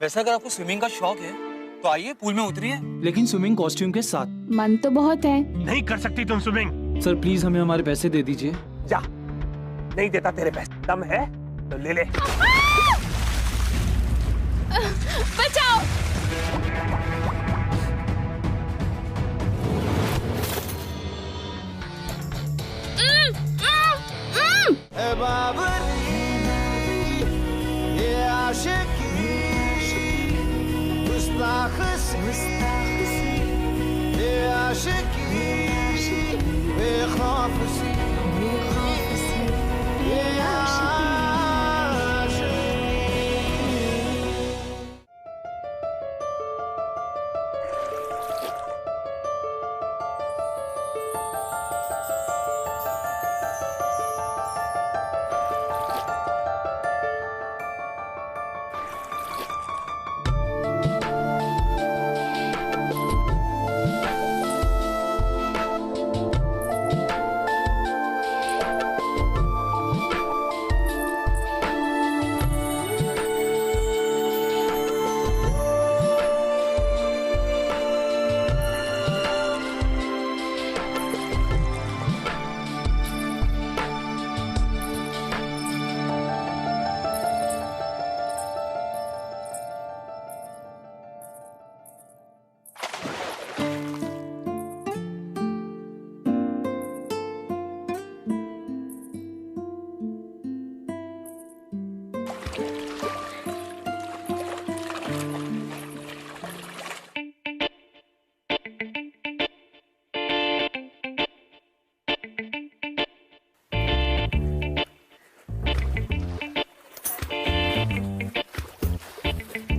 वैसे अगर आपको स्विमिंग का शौक है तो आइए पूल में उतरिए, लेकिन स्विमिंग कॉस्ट्यूम के साथ। मन तो बहुत है। नहीं कर सकती तुम स्विमिंग। सर प्लीज हमें हमारे पैसे दे दीजिए। जा, नहीं देता तेरे पैसे। दम है तो ले ले। बचाओ।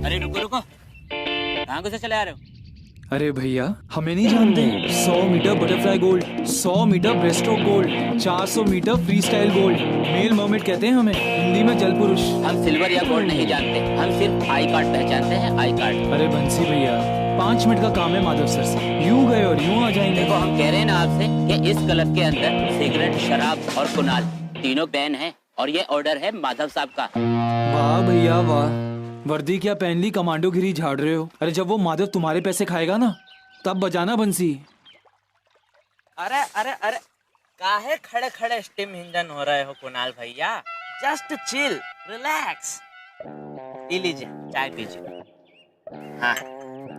अरे रुको रुको, कहाँ से चले आ रहे हो? अरे भैया हमें नहीं जानते। 100 metre butterfly gold, 100 metre breaststroke gold, 400 metre freestyle gold. Male mermaid कहते हैं हमें, हिंदी में जल पुरुष। हम सिल्वर या गोल्ड नहीं जानते, हम सिर्फ आई कार्ड पहचानते हैं, आई कार्ड। अरे बंसी भैया 5 मिनट का काम है माधव सर से, यूं गए और यूं आ जाएंगे। देखो हम कह रहे हैं ना आपसे कि इस क्लब के अंदर सिगरेट, शराब और कुनाल तीनों बैन है और ये ऑर्डर है माधव साहब का। वाह भैया वाह, वर्दी क्या पहन ली, कमांडो गिरी झाड़ रहे हो। अरे जब वो माधव तुम्हारे पैसे खाएगा ना तब बजाना बंसी। अरे अरे अरे, काहे खड़े खड़े स्टीम इंजन हो रहे हो कुणाल भैया? Just chill, relax. पी लीजिए, चाय पीजिए। हाँ,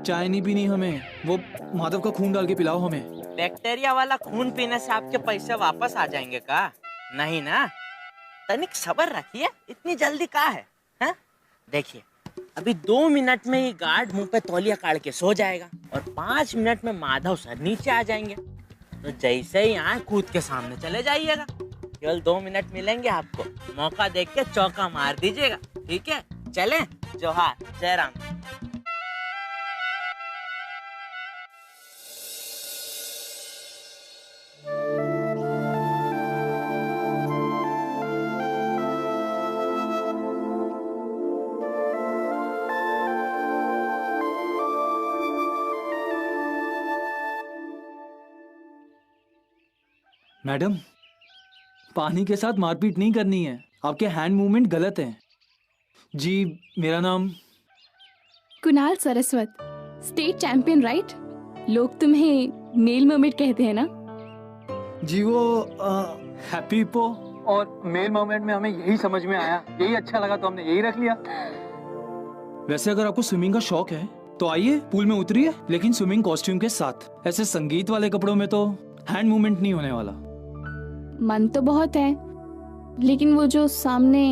चाय नहीं पीनी हमें, वो माधव का खून डाल के पिलाओ हमें। बैक्टीरिया वाला खून पीने से आपके पैसे वापस आ जाएंगे का? नहीं ना, तनिक सब्र रखिए, इतनी जल्दी का है? हाँ? देखिए अभी 2 मिनट में ये गार्ड मुंह पे तौलिया काट के सो जाएगा और 5 मिनट में माधव सर नीचे आ जाएंगे। तो जैसे ही आए कूद के सामने चले जाइएगा। केवल 2 मिनट मिलेंगे आपको, मौका देख के चौका मार दीजिएगा, ठीक है? चलें? जोहार, जय राम। मैडम पानी के साथ मारपीट नहीं करनी है, आपके हैंड मूवमेंट गलत हैं। जी मेरा नाम Kunal Saraswat, state champion right? लोग तुम्हें मेल मर्मेड कहते हैं ना? जी वो हैप्पी पो और मेल मोमेंट में हमें यही समझ में आया, यही अच्छा लगा तो हमने यही रख लिया। वैसे अगर आपको स्विमिंग का शौक है तो आइए पूल में उतरिए, लेकिन स्विमिंग कॉस्ट्यूम के साथ। ऐसे संगीत वाले कपड़ों में तो हैंड मूवमेंट नहीं होने वाला। मन तो बहुत है, लेकिन वो जो सामने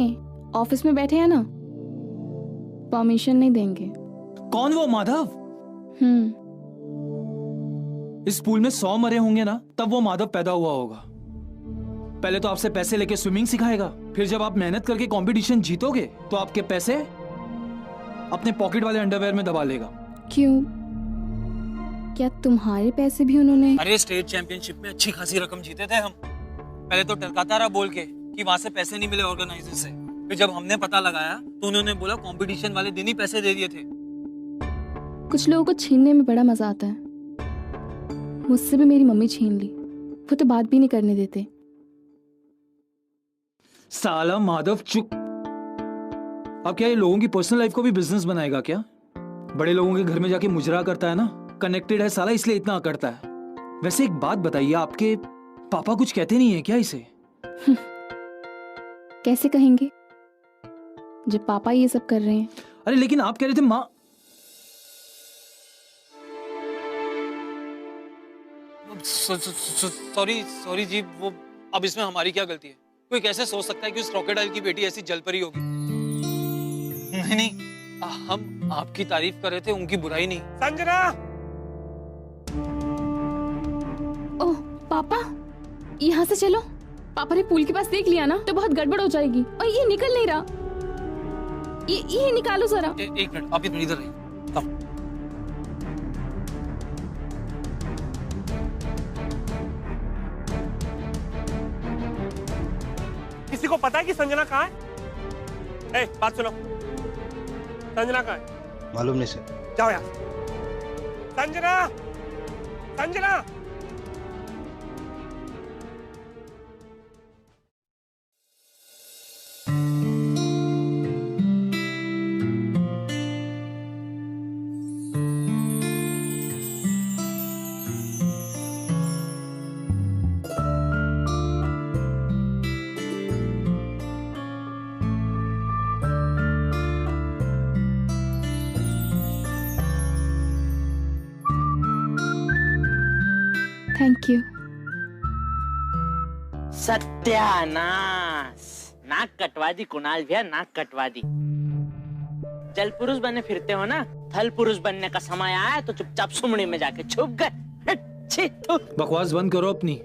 ऑफिस में बैठे हैं ना, परमिशन नहीं देंगे। कौन वो माधव? इस पूल में 100 मरे होंगे ना तब वो माधव पैदा हुआ होगा। पहले तो आपसे पैसे लेके स्विमिंग सिखाएगा, फिर जब आप मेहनत करके कंपटीशन जीतोगे तो आपके पैसे अपने पॉकेट वाले अंडरवेयर में दबा लेगा। क्यों? क्या तुम्हारे पैसे भी उन्होंने? अरे स्टेट चैंपियनशिप में अच्छी खासी रकम जीते थे हम। पहले तो टरकाता रहा बोल के कि वहां से पैसे नहीं मिले ऑर्गेनाइजर से, फिर जब हमने पता लगाया तो उन्होंने बोला कंपटीशन वाले दिन ही पैसे दे दिए थे। कुछ लोगों को छीनने में बड़ा मजा आता है। मुझसे भी मेरी मम्मी छीन ली, वो तो बात भी नहीं करने देते। साला माधव चुप। अब क्या ये लोगों की पर्सनल लाइफ को भी बिजनेस बनाएगा क्या? बड़े लोगों के घर में जाके मुजरा करता है ना, कनेक्टेड है साला, इसलिए इतना करता है। वैसे एक बात बताइए, आपके पापा कुछ कहते नहीं है क्या इसे? कैसे कहेंगे जब पापा ये सब कर रहे हैं? अरे लेकिन आप कह रहे थे माँ। सॉरी जी, वो अब इसमें हमारी क्या गलती है? कोई कैसे सोच सकता है कि उस क्रोकोडाइल की बेटी ऐसी जलपरी होगी? नहीं, हम आपकी तारीफ कर रहे थे, उनकी बुराई नहीं। संजना! ओह पापा, यहाँ से चलो। पापा ने पूल के पास देख लिया ना तो बहुत गड़बड़ हो जाएगी। और ये निकल नहीं रहा, ये निकालो जरा। एक मिनट, आप इधर रहिए। किसी को पता है कि संजना कहाँ है? ए, बात सुनो, संजना कहाँ है? मालूम नहीं सर। जाओ यहाँ। संजना! संजना! Thank you. सत्यानाश, नाक कटवा दी कुणाल भैया, नाक कटवा दी। जल पुरुष बने फिरते हो ना, थल पुरुष बनने का समय आया तो चुपचाप सुमड़ी में जाके छुप गए। बकवास बंद करो अपनी।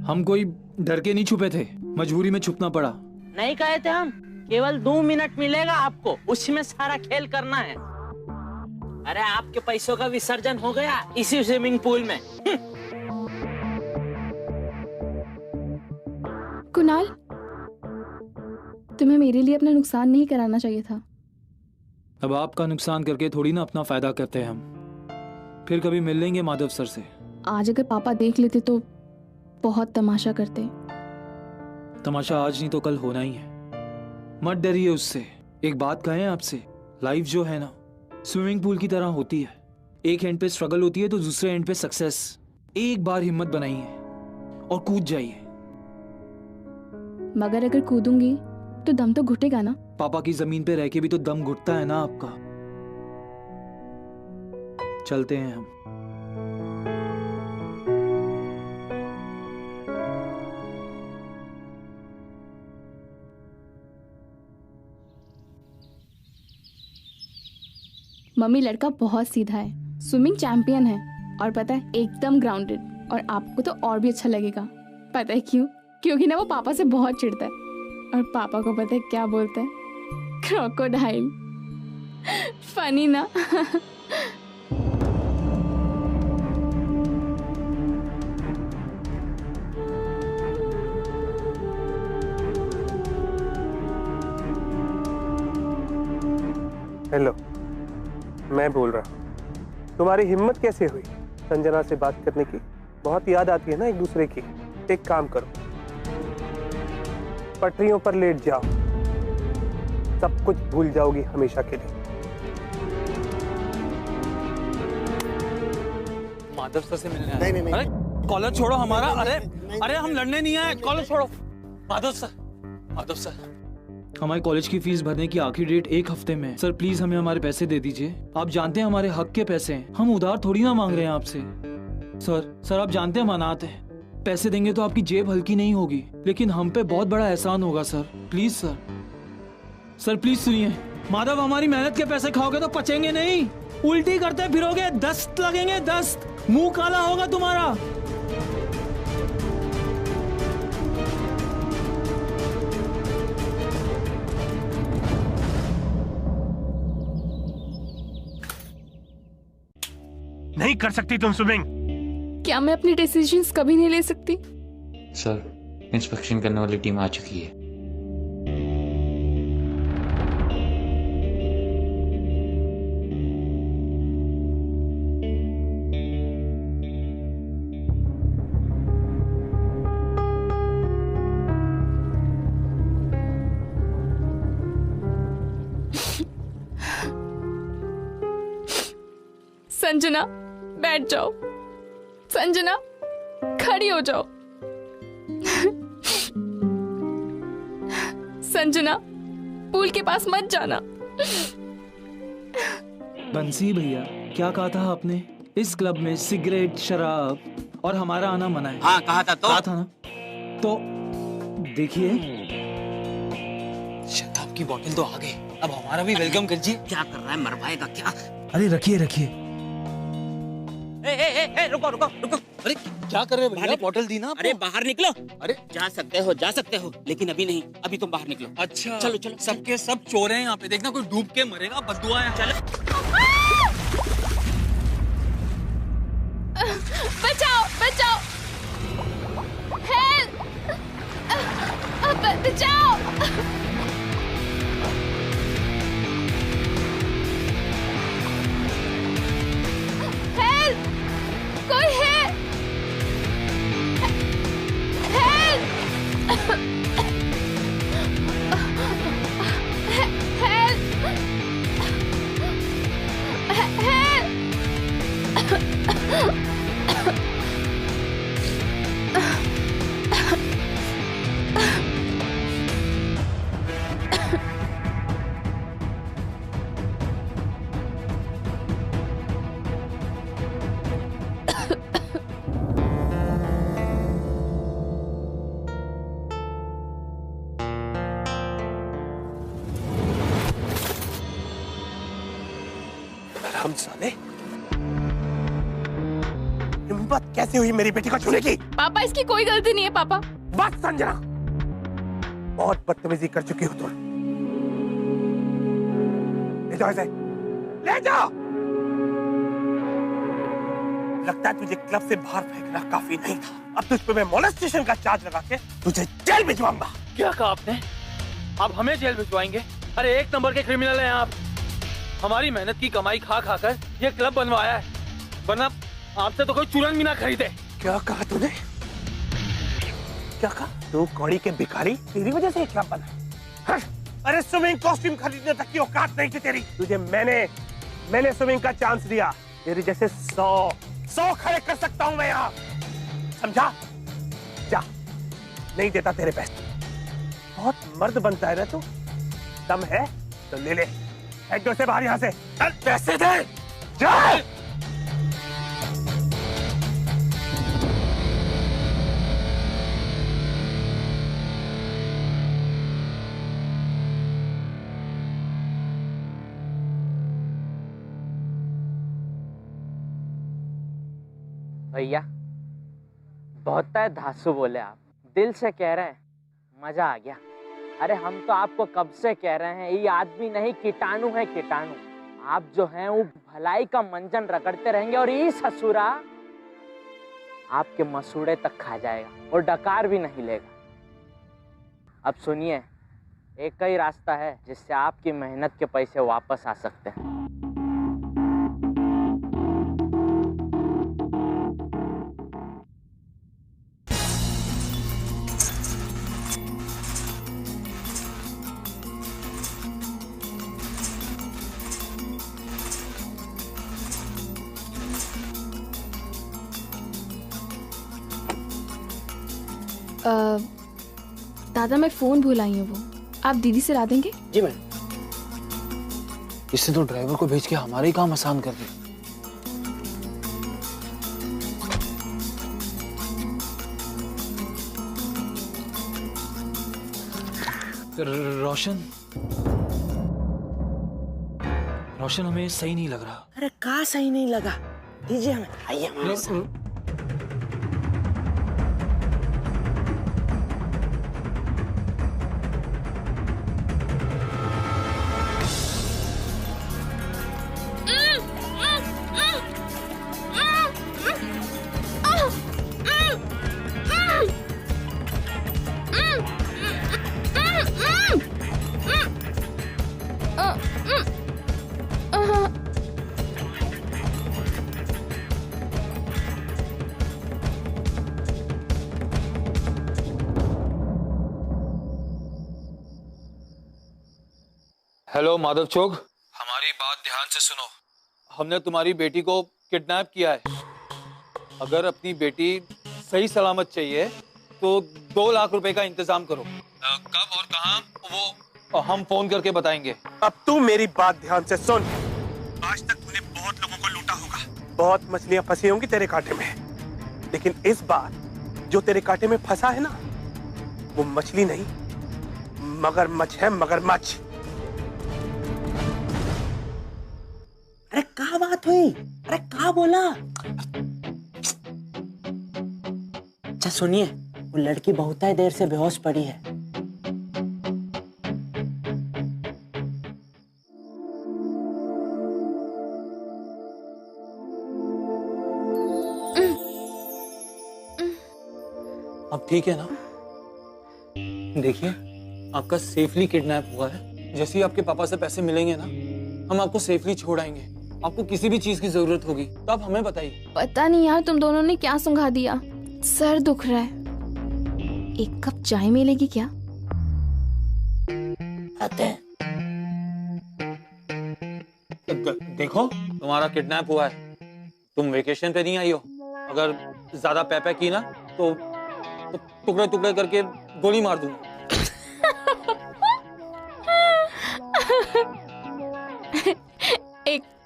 हम कोई डर के नहीं छुपे थे, मजबूरी में छुपना पड़ा। नहीं कहे थे हम, केवल 2 मिनट मिलेगा आपको, उसी में सारा खेल करना है। अरे आपके पैसों का विसर्जन हो गया इसी स्विमिंग पूल में। कुणाल, तुम्हें मेरे लिए अपना नुकसान नहीं कराना चाहिए था। अब आपका नुकसान करके थोड़ी ना अपना फायदा करते हैं हम। फिर कभी मिल लेंगे माधव सर से। आज अगर पापा देख लेते तो बहुत तमाशा करते। तमाशा आज नहीं तो कल होना ही है, मत डरिए उससे। एक बात कहें आपसे, लाइफ जो है ना स्विमिंग पूल की तरह होती है। एक एंड पे स्ट्रगल होती है तो दूसरे एंड पे सक्सेस। एक बार हिम्मत बनाइए और कूद जाइए। मगर अगर कूदूंगी तो दम तो घुटेगा ना। पापा की जमीन पे रह के भी तो दम घुटता है ना आपका। चलते हैं हम। मम्मी लड़का बहुत सीधा है, स्विमिंग चैंपियन है और पता है एकदम ग्राउंडेड। और आपको तो और भी अच्छा लगेगा। पता है क्यों? क्योंकि ना वो पापा से बहुत चिढ़ता है और पापा को पता है क्या बोलता है? क्रोकोडाइल। फनी ना? हेलो, मैं बोल रहा हूँ। तुम्हारी हिम्मत कैसे हुई संजना से बात करने की? बहुत याद आती है ना एक दूसरे की। एक काम करो, पटरियों पर लेट जाओ, सब कुछ भूल जाओगी हमेशा के लिए। माधव सर से मिलने आए। नहीं। अरे कॉलर छोड़ो हमारा। अरे हम लड़ने नहीं आए, कॉलर छोड़ो। माधव सर हमारे कॉलेज की फीस भरने की आखिरी डेट 1 हफ्ते में है। सर प्लीज हमें हमारे पैसे दे दीजिए। आप जानते हैं हमारे हक के पैसे हैं, हम उधार थोड़ी ना मांग रहे हैं आपसे। सर आप जानते हैं अमानत है, पैसे देंगे तो आपकी जेब हल्की नहीं होगी, लेकिन हम पे बहुत बड़ा एहसान होगा सर। प्लीज सर प्लीज सुनिए। माधव, हमारी मेहनत के पैसे खाओगे तो पचेंगे नहीं, उल्टी करते फिरोगे, दस्त लगेंगे, दस्त, मुंह काला होगा तुम्हारा। नहीं कर सकती तुम स्विमिंग। क्या मैं अपनी डिसीजंस कभी नहीं ले सकती? सर, इंस्पेक्शन करने वाली टीम आ चुकी है। संजना बैठ जाओ, संजना खड़ी हो जाओ, संजना पूल के पास मत जाना। बंसी भैया, क्या कहा था आपने? इस क्लब में सिगरेट, शराब और हमारा आना मना है। हाँ कहा था तो। कहा था ना? तो देखिए, शराब की बोतल तो आ गई, अब हमारा भी वेलकम कीजिए। क्या कर रहा है, मरवाएगा क्या? अरे रखिए रखिए। ए, रुको रुको रुको। अरे क्या कर रहे हो भैया? बोतल दी ना आपको? अरे बाहर निकलो। अरे जा सकते हो, लेकिन अभी नहीं, अभी तुम बाहर निकलो। अच्छा चलो चलो। सबके सब चोर हैं यहाँ पे, देखना कोई डूब के मरेगा, बददुआ है। चलो बचाओ बचाओ, हेल्प, बचाओ। हेल्प, कोई है? हेल्प, हम साले, हिम्मत कैसे हुई मेरी बेटी को छूने की? पापा इसकी कोई गलती नहीं है पापा। बस संजना, बहुत बदतमीजी कर चुकी हो तुम। ले जाओ इसे, ले जाओ। लगता है तुझे क्लब से बाहर फेंकना काफी नहीं था। अब तुझ पे मैं मोलेस्टेशन का चार्ज लगा के तुझे जेल भिजवाऊंगा। क्या कहा आपने? आप हमें जेल भिजवाएंगे? अरे एक नंबर के क्रिमिनल हैं आप। हमारी मेहनत की कमाई खा खाकर ये क्लब बनवाया है, वरना आपसे तो कोई चूरन भी ना खरीदे। क्या कहा तूने? क्या कहा? तू कौड़ी के भिखारी, तेरी वजह से ये क्लब बना? हाँ? अरे स्विमिंग कॉस्ट्यूम खरीदने तक की औकात नहीं थी तेरी। तुझे मैंने स्विमिंग का चांस दिया। तेरे जैसे 100 खड़े कर सकता हूं मैं यहाँ, समझा? जा, नहीं देता तेरे पैसे। बहुत मर्द बनता है ना तू। दम है तो ले ले। एक से बाहर यहाँ से। चल पैसे दे, जा। भैया बहुत धांसू बोले आप, दिल से कह रहे हैं, मजा आ गया। अरे हम तो आपको कब से कह रहे हैं, ये आदमी नहीं कीटाणु है, कीटाणु। आप जो हैं वो भलाई का मंजन रगड़ते रहेंगे और ये ससुरा आपके मसूड़े तक खा जाएगा और डकार भी नहीं लेगा। अब सुनिए, एक ही रास्ता है जिससे आपकी मेहनत के पैसे वापस आ सकते हैं। दादा मैं फोन भूल आई हूँ, वो आप दीदी से ला देंगे? जी मैडम। इससे तो ड्राइवर को भेज के हमारे ही काम आसान कर दे। रोशन हमें सही नहीं लग रहा। अरे कहाँ सही नहीं लगा? दीजिए हमें, आइए हमारे साथ। हेलो माधव चौक, हमारी बात ध्यान से सुनो। हमने तुम्हारी बेटी को किडनैप किया है। अगर अपनी बेटी सही सलामत चाहिए तो 2 लाख रुपए का इंतजाम करो। कब और कहाँ वो हम फोन करके बताएंगे। अब तू मेरी बात ध्यान से सुन। आज तक तूने बहुत लोगों को लूटा होगा, बहुत मछलियां फंसी होंगी तेरे कांटे में, लेकिन इस बार जो तेरे कांटे में फंसा है ना, वो मछली नहीं, मगरमच्छ है, मगरमच्छ। अरे क्या बात हुई? अरे क्या बोला? अच्छा सुनिए, वो लड़की बहुत ही देर से बेहोश पड़ी है। अब ठीक है ना? देखिए, आपका सेफली किडनैप हुआ है। जैसे ही आपके पापा से पैसे मिलेंगे ना, हम आपको सेफली छोड़ आएंगे। आपको किसी भी चीज की जरूरत होगी तो आप हमें बताइए। पता नहीं यार, तुम दोनों ने क्या सुंघा दिया, सर दुख रहा है। एक कप चाय मिलेगी क्या? आते हैं। देखो, तुम्हारा किडनैप हुआ है, तुम वेकेशन पे नहीं आई हो। अगर ज्यादा पैपै की ना तो टुकड़े टुकड़े करके गोली मार दूंगा।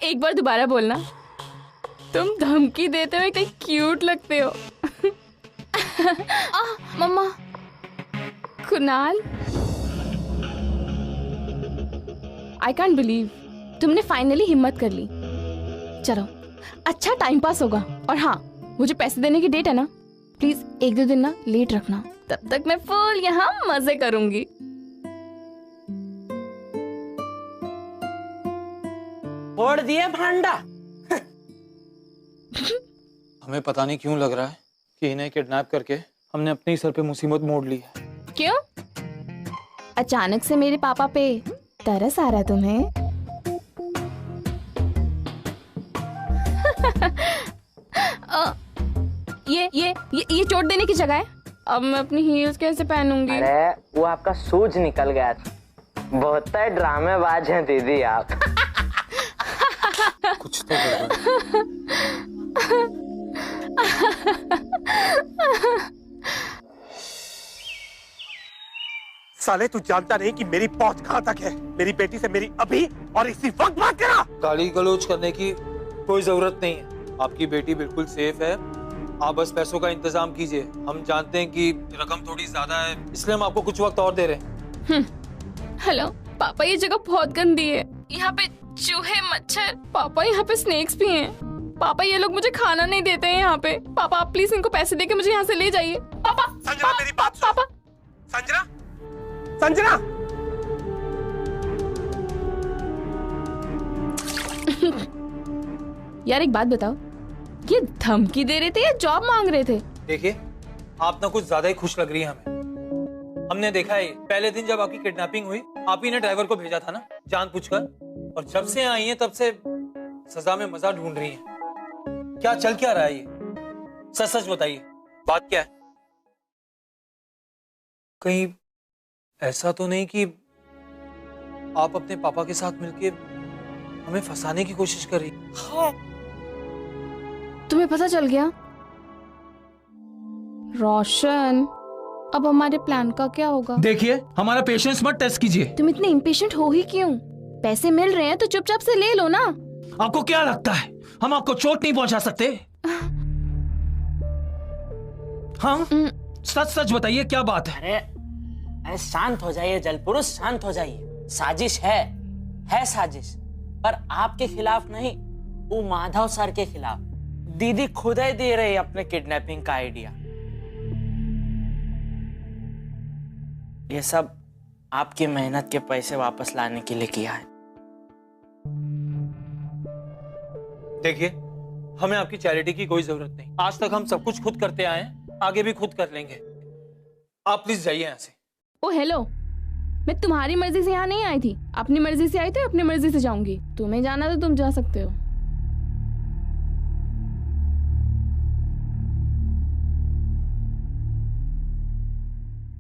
एक बार दोबारा बोलना। तुम धमकी देते हुए इतने क्यूट लगते हो। मम्मा, कुणाल, आई कांट बिलीव तुमने फाइनली हिम्मत कर ली। चलो, अच्छा टाइम पास होगा। और हाँ, मुझे पैसे देने की डेट है ना, प्लीज 1-2 दिन ना लेट रखना, तब तक मैं फुल यहाँ मजे करूंगी। फोड़ दिए भांडा। हमें पता नहीं क्यों लग रहा है कि इन्हें किडनैप करके हमने अपने ही सर पे मुसीबत मोड़ ली है। क्यों? अचानक से मेरे पापा पे तरस आ रहा है तुम्हें? ये चोट देने की जगह है। अब मैं अपनी हील्स कैसे पहनूंगी? अरे वो आपका सूज निकल गया था। बहुत ही ड्रामेबाज हैं दीदी आप। कुछ तो गड़बड़ है। साले, तू जानता नहीं कि मेरी पहुंच कहां तक है? मेरी बेटी से मेरी अभी और इसी वक्त बात करा। गाली गलौज करने की कोई जरूरत नहीं है। आपकी बेटी बिल्कुल सेफ है। आप बस पैसों का इंतजाम कीजिए। हम जानते हैं कि रकम थोड़ी ज्यादा है, इसलिए हम आपको कुछ वक्त और दे रहे हैं। हेलो पापा, ये जगह बहुत गंदी है। यहाँ पे चूहे, मच्छर, पापा यहाँ पे स्नेक्स भी हैं। पापा, ये लोग मुझे खाना नहीं देते हैं यहाँ पे। पापा, आप प्लीज इनको पैसे देके मुझे यहाँ से ले जाइए। पापा, संजना, मेरी बात सुन। पापा, संजना, संजना। यार एक बात बताओ, ये धमकी दे रहे थे या जॉब मांग रहे थे? देखिए, आप ना कुछ ज्यादा ही खुश लग रही है हमें। हमने देखा है पहले दिन जब आपकी किडनैपिंग हुई, आप ही ने ड्राइवर को भेजा था ना जानबूझकर, और जब से आई हैं तब से सजा में मजा ढूंढ रही हैं। क्या चल क्या रहा है ये? सच सच बताइए, बात क्या है? कहीं ऐसा तो नहीं कि आप अपने पापा के साथ मिलके हमें फंसाने की कोशिश कर रही? हाँ। तुम्हें पता चल गया? रोशन, अब हमारे प्लान का क्या होगा? देखिए, हमारा पेशेंस मत टेस्ट कीजिए। तुम इतने इम्पेशेंट हो ही क्यों? पैसे मिल रहे हैं तो चुपचाप से ले लो ना। आपको क्या लगता है हम आपको चोट नहीं पहुंचा सकते? हाँ, सच सच बताइए, क्या बात है? अरे शांत हो जाइए जलपुरुष, शांत हो जाइए। साजिश है साजिश, पर आपके खिलाफ नहीं, वो माधव सर के खिलाफ। दीदी खुद ही दे रही है अपने किडनैपिंग का आइडिया। ये सब आपकी मेहनत के पैसे वापस लाने के लिए किया है। देखिए, हमें आपकी चैरिटी की कोई जरूरत नहीं। आज तक हम सब कुछ खुद करते आए हैं, आगे भी खुद कर लेंगे। आप प्लीज जाइए यहाँ से। ओ हेलो, मैं तुम्हारी मर्जी से यहाँ नहीं आई थी। अपनी मर्जी से आई तो अपनी मर्जी से जाऊंगी। तुम्हें जाना तो तुम जा सकते हो।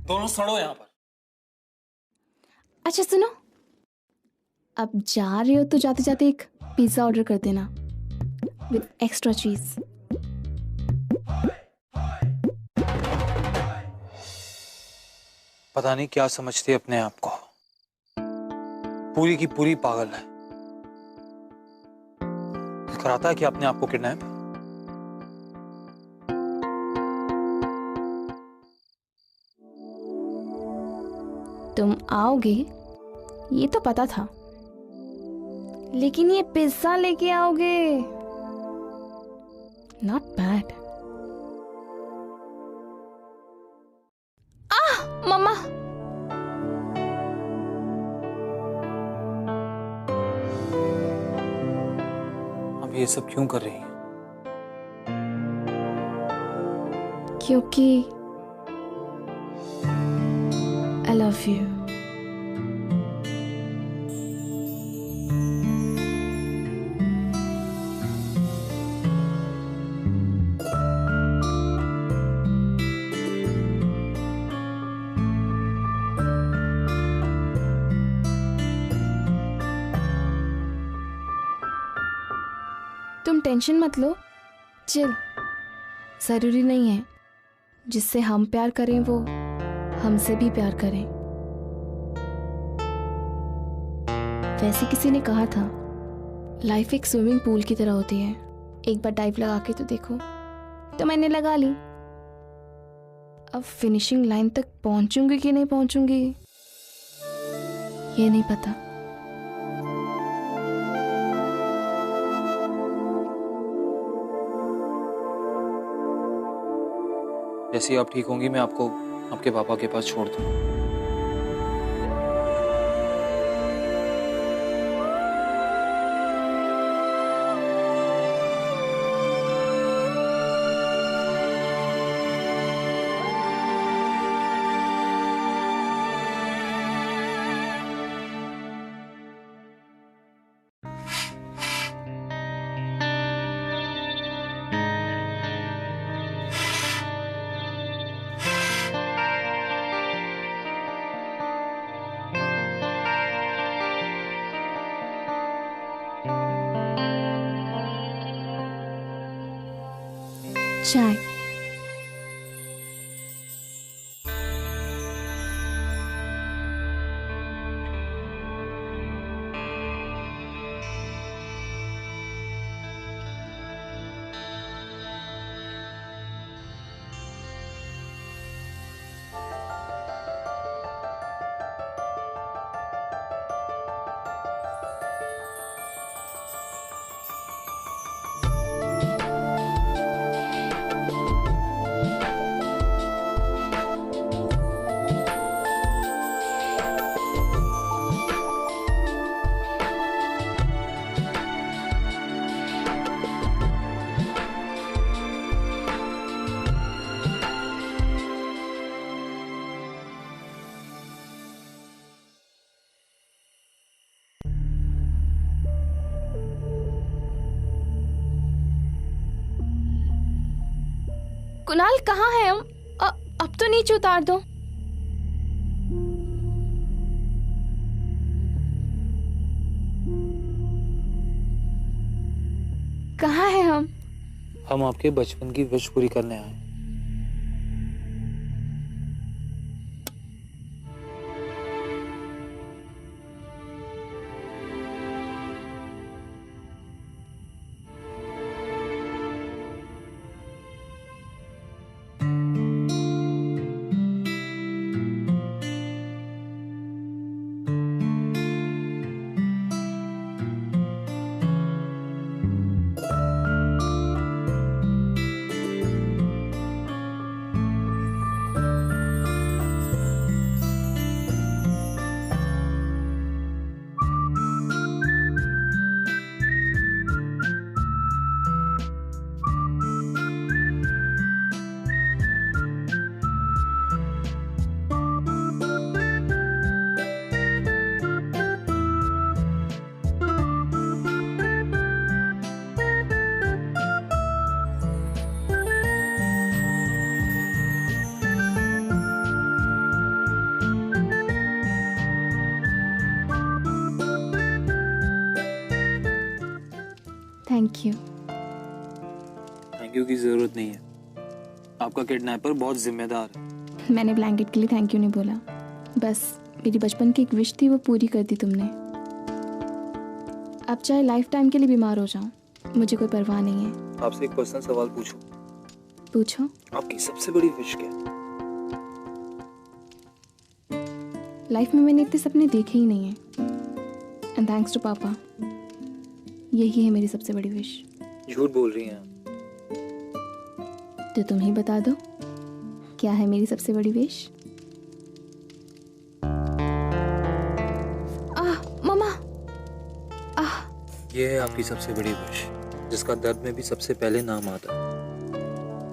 दोनों सड़ो यहाँ पर। अच्छा सुनो, अब जा रहे हो तो जाते जाते एक पिज्जा ऑर्डर कर देना। with extra cheese. पता नहीं क्या समझती है अपने आप को, पूरी की पूरी पागल है। कराता है क्या अपने आप को किडनैप? तुम आओगे ये तो पता था, लेकिन ये पिज्जा लेके आओगे, नॉट बैड। मम्मा, अब ये सब क्यों कर रही है? क्योंकि I love you. तुम टेंशन मत लो, चिल। जरूरी नहीं है जिससे हम प्यार करें वो हमसे भी प्यार करें। वैसे किसी ने कहा था लाइफ एक स्विमिंग पूल की तरह होती है, एक बार डाइव लगा के तो देखो। तो मैंने लगा ली, अब फिनिशिंग लाइन तक पहुंचूंगी कि नहीं पहुंचूंगी ये नहीं पता। जैसे ही आप ठीक होंगी मैं आपको आपके पापा के पास छोड़ दूँ। चाय। कुणाल कहाँ है हम? अब तो नीचे उतार दो। कहाँ है हम? हम आपके बचपन की विश पूरी करने आए। Thank you. थैंक यू की जरूरत नहीं है। आपका किडनैपर बहुत जिम्मेदार है। मैंने ब्लैंकेट के लिए थैंक यू नहीं बोला, बस मेरी बचपन की एक विश थी, वो पूरी कर दी तुमने। अब चाहे लाइफ टाइम के लिए बीमार हो जाऊं, मुझे कोई परवाह नहीं है। आपसे एक पर्सनल सवाल पूछूं? पूछो। आपकी सबसे बड़ी विश क्या है? लाइफ में मैंने इतने सपने देखे ही नहीं हैं, एंड थैंक्स टू पापा, यही है मेरी सबसे बड़ी विश। झूठ बोल रही हैं आप। तो तुम ही बता दो, क्या है मेरी सबसे बड़ी विश? मम्मा। ये है आपकी सबसे बड़ी विश, जिसका दर्द में भी सबसे पहले नाम आता है,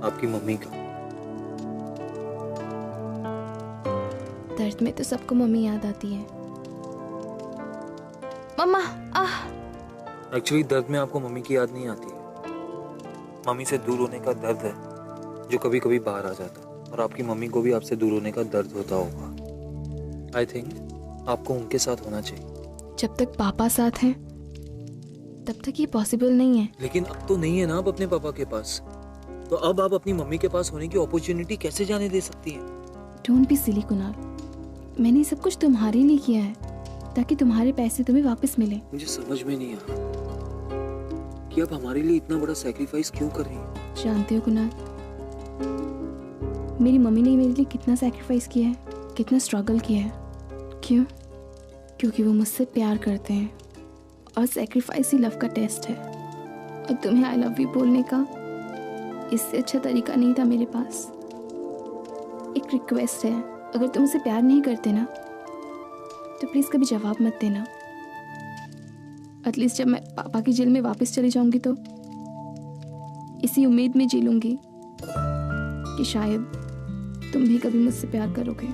आपकी मम्मी का। दर्द में तो सबको मम्मी याद आती है। मम्मा। एक्चुअली दर्द में आपको मम्मी की याद नहीं आती है। मम्मी से दूर होने का दर्द है जो कभी कभी बाहर आ जाता है, और आपकी मम्मी को भी आपसे दूर होने का दर्द होता होगा। आई थिंक आपको उनके साथ होना चाहिए। जब तक पापा साथ हैं तब तक ये पॉसिबल नहीं है। लेकिन अब तो नहीं है ना आप अपने पापा के पास, तो अब आप अपनी मम्मी के पास होने की अपॉर्चुनिटी कैसे जाने दे सकती हैं? डोंट बी सिली कुणाल, मैंने सब कुछ तुम्हारे लिए किया है ताकि तुम्हारे पैसे तुम्हें वापस मिले। मुझे समझ में नहीं आ रहा कि आप हमारे लिए इतना बड़ा सैक्रिफाइस क्यों कर रही हैं? जानते हो कुणाल, मेरी मम्मी ने मेरे लिए कितना सैक्रिफाइस किया है, कितना स्ट्रगल किया है। क्यों? क्योंकि वो मुझसे प्यार करते हैं, और सैक्रिफाइस ही लव का टेस्ट है। और तुम्हें आई लव यू बोलने का इससे अच्छा तरीका नहीं था मेरे पास। एक रिक्वेस्ट है, अगर तुम मुझसे प्यार नहीं करते ना, तो प्लीज़ कभी जवाब मत देना। एटलीस्ट जब मैं पापा की जेल में वापस चली जाऊंगी तो इसी उम्मीद में जी लूंगी कि शायद तुम भी कभी मुझसे प्यार करोगे।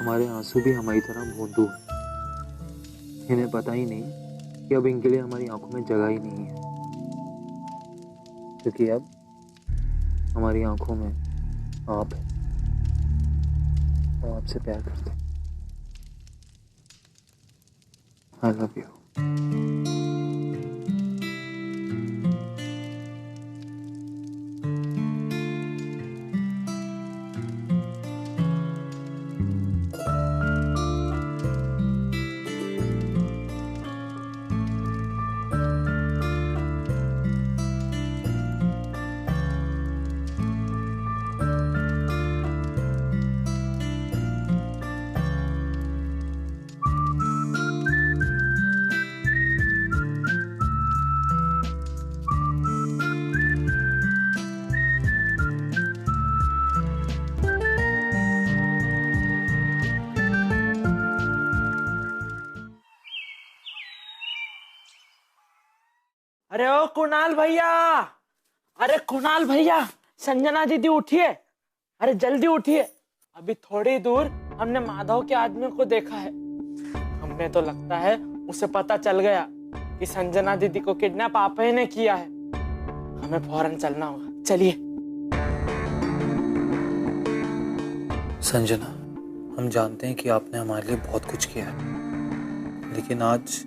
हमारे आंसू भी हमारी तरह भोंदू हैं। इन्हें पता ही नहीं कि अब इनके लिए हमारी आंखों में जगह ही नहीं है, क्योंकि अब हमारी आंखों में आप है और आपसे प्यार करते हैं। I love you. अरे ओ कुणाल भैया, अरे कुणाल भैया, संजना दीदी उठिए, अरे जल्दी उठिए। अभी थोड़ी दूर हमने माधव के आदमी को देखा है। हमें तो लगता है उसे पता चल गया कि संजना दीदी को किडनैप आप ही ने किया है। हमें फौरन चलना होगा, चलिए। संजना, हम जानते हैं कि आपने हमारे लिए बहुत कुछ किया है, लेकिन आज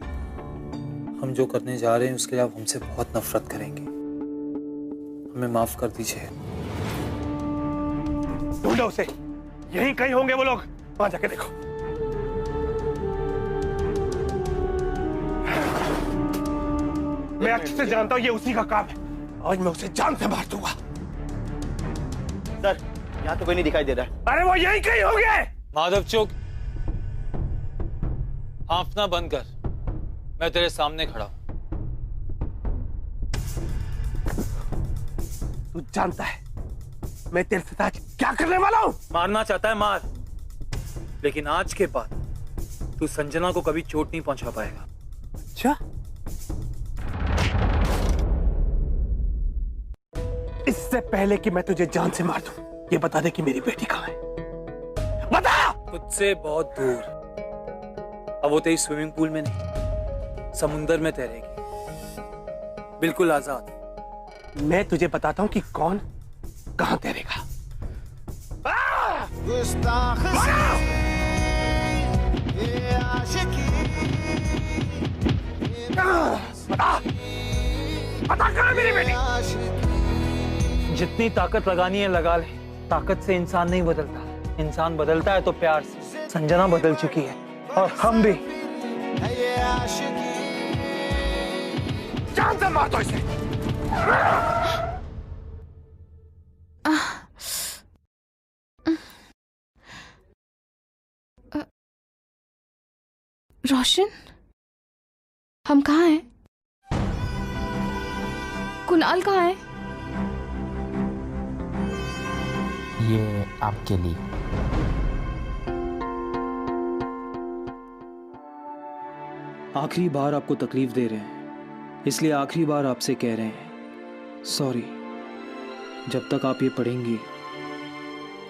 हम जो करने जा रहे हैं उसके लिए आप हमसे बहुत नफरत करेंगे। हमें माफ कर दीजिए। ढूंढो उसे, यहीं कहीं होंगे वो लोग, वहां जाके देखो। मैं अच्छे से जानता हूं ये उसी का काम है। आज मैं उसे जान से मार दूंगा। सर, यहाँ तो कोई नहीं दिखाई दे रहा है। अरे वो यहीं कहीं होंगे। माधव चुप, हांफना बंद कर, मैं तेरे सामने खड़ा हूं। तू जानता है मैं तेरे साथ आज क्या करने वाला हूं? मारना चाहता है मार, लेकिन आज के बाद तू संजना को कभी चोट नहीं पहुंचा पाएगा। अच्छा, इससे पहले कि मैं तुझे जान से मार दूं, ये बता दे कि मेरी बेटी कहां है। बता। तुझसे बहुत दूर। अब वो तेरी स्विमिंग पूल में नहीं, समुंदर में तैरेगी, बिल्कुल आजाद। मैं तुझे बताता हूं कि कौन कहां तैरेगा? बता कहां है मेरी बेटी? जितनी ताकत लगानी है लगा ले। ताकत से इंसान नहीं बदलता, इंसान बदलता है तो प्यार से। संजना बदल चुकी है और हम भी। जान से मार दो इसे। रोशन, हम कहाँ हैं? कुणाल कहाँ है? ये आपके लिए। आखिरी बार आपको तकलीफ दे रहे हैं, इसलिए आखिरी बार आपसे कह रहे हैं सॉरी। जब तक आप ये पढ़ेंगी,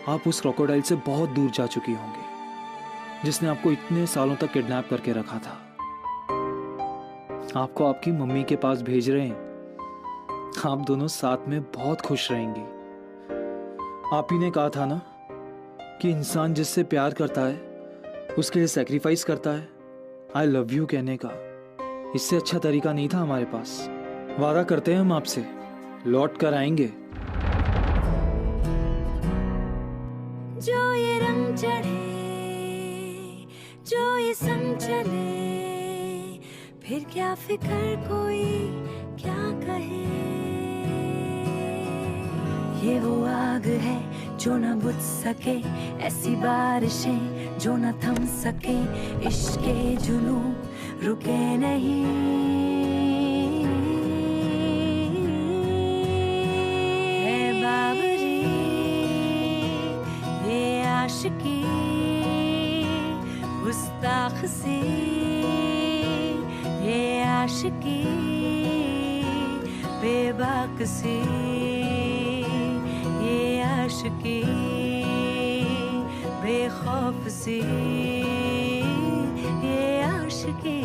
आप उस क्रोकोडाइल से बहुत दूर जा चुकी होंगी जिसने आपको इतने सालों तक किडनैप करके रखा था। आपको आपकी मम्मी के पास भेज रहे हैं। आप दोनों साथ में बहुत खुश रहेंगी। आप ही ने कहा था ना कि इंसान जिससे प्यार करता है उसके लिए सैक्रिफाइस करता है। आई लव यू कहने का इससे अच्छा तरीका नहीं था हमारे पास। वादा करते हैं हम आपसे लौट कर आएंगे। जो ये रंग चढ़े, जो ये संग चले, फिर क्या फिक्र कोई क्या कहे। ये वो आग है जो न बुझ सके, ऐसी बारिशें जो न थम सके। इश्क के जुनूं रुके नहीं, है बाबरी ये आशिकी गुस्ताख सी, ये आशिकी बेबाकसी, ये आशिकी बेखौफ सी, ये आशिकी।